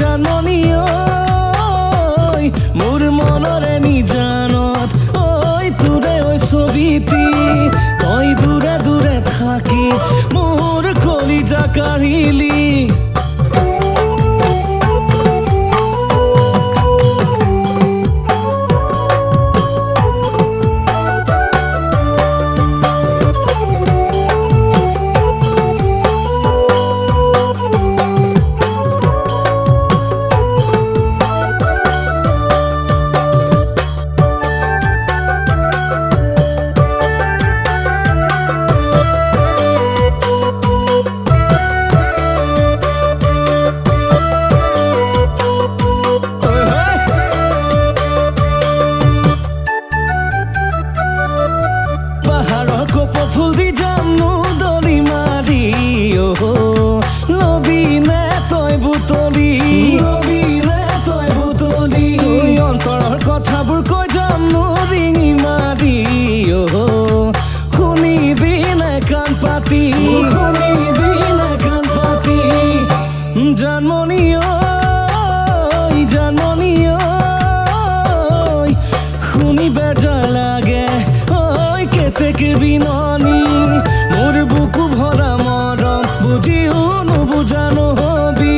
জানমনি মোর মনরে নিজানত তোরে ওই ছবিটি তই দূরে দূরে থাকি মোর কলিজা কাঢ়িলি ফুল দি জানো দলি মারি লবি নে তই বুতলি অন্তৰৰ কথাবোৰ কৈ জানো ৰিঙি মাৰি শুনিবি নে কাণ পাতি জানমনি জানমনি শুনি বেজাৰ লাগে কেতেকেৰ বিননি মোৰ বুকু ভৰা মৰম বুঝিও নুবুজানো হবি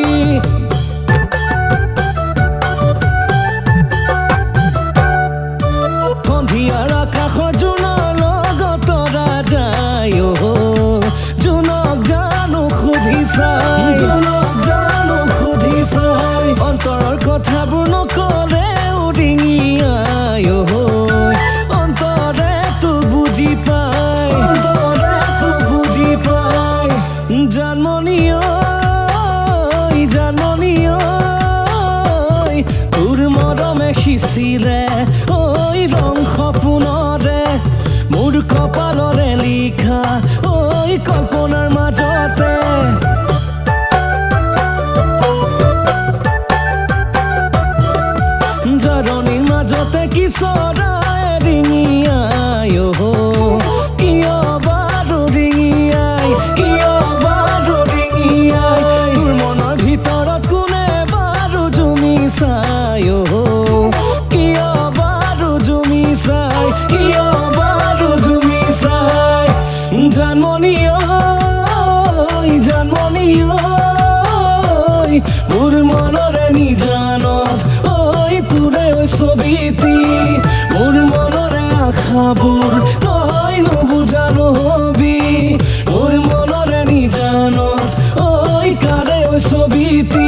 সন্ধিয়াৰ আকাশৰ জোনৰ লগত তৰা যায় জোনক জানো সুধি চাই অন্তৰৰ কথাবোৰ নকলে উৰিঙি আয় জানমনি জানমনি তোৰ মৰমে সিঁচিলে ৰং সপোনৰে মোৰ কপালৰে লিখা কল্পনাৰ মাজতে জাৰণিৰ মাজতে কি চৰাই ৰিঙি আয় কিয় বাৰু ৰিঙি আয় তোৰ মনৰ ভিতৰত কোনে বাৰু জুমি চাই কিয় বাৰু জুমি চাই জানমনি জানমনি মোৰ মনৰে নিজানত তোৰে ওই ছবিটি মোৰ মনৰে আশাবোৰ তই নুবুজানো হবি মোৰ মনৰে নিজানত কাৰে ওই ছবিটি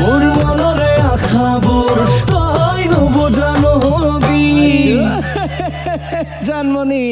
মোৰ মনৰে আশাবোৰ তই নুবুজানো হবি জানমনি।